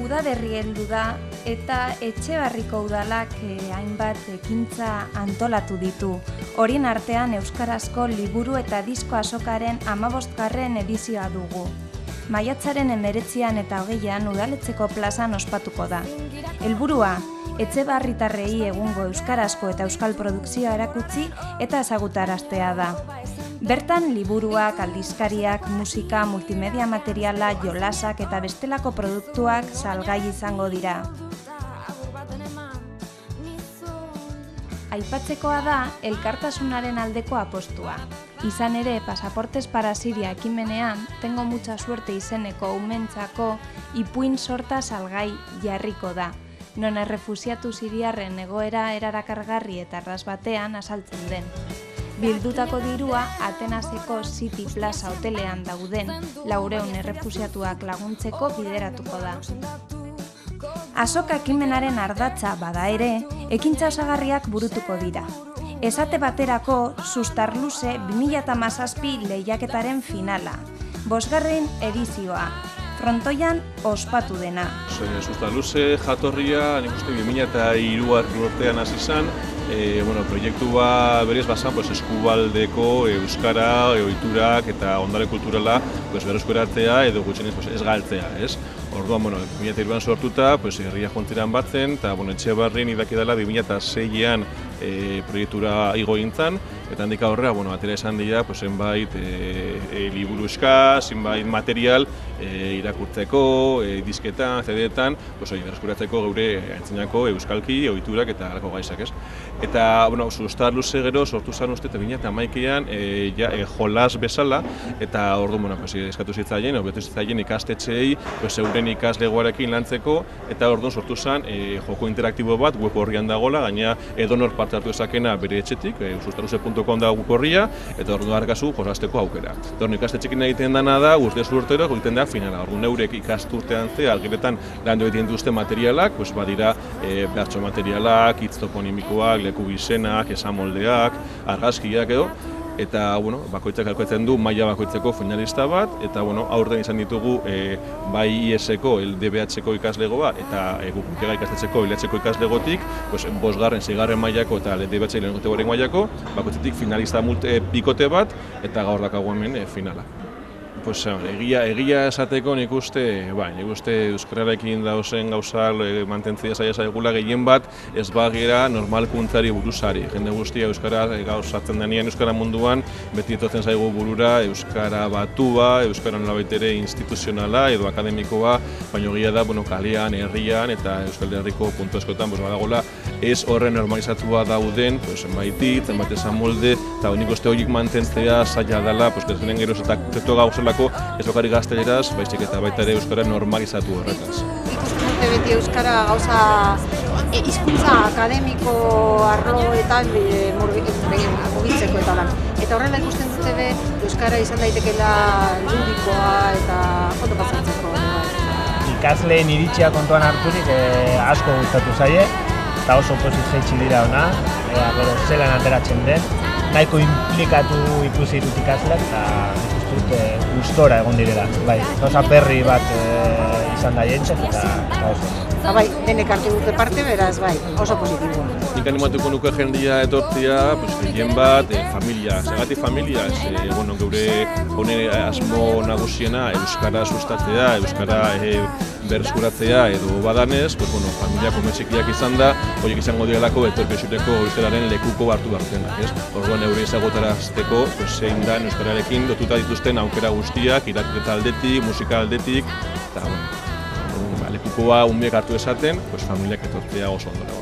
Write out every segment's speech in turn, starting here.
Udaberri heldu da eta Etxebarriko udalak hainbat ekintza antolatu ditu. Horien artean euskarazko liburu eta disko azokaren 15. edizioa dugu. Maiatzaren 19 eta 20 udaletxeko plazan ospatuko da. Helburua, etxebarritarrei egungo euskarazko eta euskal produkzioa erakutsi eta ezagutaraztea da. Bertan liburuak, aldizkariak, musika, multimedia materiala, jolasak eta bestelako produktuak salgai izango dira. Aipatzekoa da elkartasunaren aldeko apostua. Izan ere, Pasaportes para Siria ekimenean, Tengo mucha suerte izeneko umentzako ipuin sorta salgai jarriko da, non errefusiatu siriarren egoera erarakargarri eta arras batean azaltzen den. Bildutako dirua Atenaseko City Plaza hotelean dauden 400 errefusiatuak laguntzeko bideratuko da. Azoka ekimenaren ardatza bada ere, ekintza osagarriak burutuko dira. Esate baterako, Sustarluze 2017 lehiaketaren finala, 5. edizioa, frontoian ospatu dena. Sustarluze jatorria, nik uste 2003 urtean hasi zen, proiektua berez bazan eskubaldeko euskara, ohiturak eta ondare kulturala berreskuratzea edo gutxienez ez galtzea, ez? Orduan, 2003an sortuta, herria jontziran batzen, eta Etxebarrin idaki dela 2006an proiektura igo gintzen, eta handik aurrera, atera esan dira, zenbait liburu eskaz, zenbait material irakurtzeko, disketan, CD-etan, berreskuratzeko geure antzinako euskalki, ohiturak eta halako gaizak, ez? Eta, Sustarluze gero sortu zen uste, 2011an jolas bezala, eta orduan, eskatu zitzaien, hobetu zitzaien ikastetxeei, euren ikaslegoarekin lantzeko, eta orduan sortu zen joko interaktibo bat web horrian dagoela, gaina edonor parte hartu ezakena bere etxetik, sustarluze.com da web horria, eta orduan arkazu jolasteko aukera. Orduan ikastetxekin egiten dena da, urtez urtero egiten da finala. Orduan neurek ikasturtean algiretan landu egiten dituzte materialak, badira behartxo materialak, hitz toponimikoak, leku izenak, esamoldeak, argazkiak edo, eta bakoitzak aukeratzen du maila bakoitzeko finalista bat, eta aurten izan ditugu bai IES-eko, DBH-eko ikaslegoa eta Gugukega ikastetxeko ILH-eko ikaslegotik, 5., 6. mailako eta DBH lehenengo kategoriako mailako, bakoitzetik finalista bikote bat, eta gaur dakago hemen finala. Egia esateko nik uste euskararekin dauzen gauzak mantentzea zaila zaigula gehien bat ez bagera normalkuntzari buruzari. Jende guztia euskara gauzatzen denean euskara munduan beti etortzen zaigu burura euskara batua, euskara nolabait ere instituzionala edo akademikoa, baina egia da kalean, herrian eta Euskal Herriko puntu askotan badagoela ez horren normalizatua dauden zenbait hitz, zenbait esamolde, eta nik uste horiek mantentzea zaila dela, denen geroz eta teto gauzelako ez bakarrik gazteleraz, baizik eta baita ere euskara normalizatu horretaz. Ikusten dute beti euskara gauza hizkuntza akademiko arloetan mugitzeko eta lan. Eta horrela ikusten dute be euskara izan daitekeela ludikoa eta ondo pasatzeko. Ikasleen iritzia kontuan harturik asko gustatu zaie, eta oso pozitzaitzi dira ona, gero zelan ateratzen den, nahiko implikatu ikusi dut ikasleak eta gustora egon direla, gauza berri bat izan da jentzat eta oso. Denek hartu dute parte, beraz, oso positibo. Nik animatuko nuke jendia etortzea, gehien bat, familia, zergatik familia, geure honen asmo nagusiena euskara sustatzea, euskara berreskuratzea edo badanez, familia kometxikiak izan da, horiek izango direlako etorkizuneko euskararen lekuko hartu hartzenak, ez? Orduan eure ezagotarazteko zein da euskararekin lotuta dituzten aukera guztiak, irakurketa aldetik, musika aldetik, eta lekukoa unbiek hartu esaten, familiak etortzea oso ondo dago.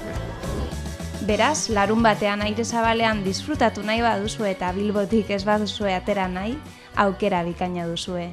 Beraz, larunbatean aire zabalean disfrutatu nahi baduzue eta Bilbotik ez baduzue atera nahi, aukera bikaina duzue.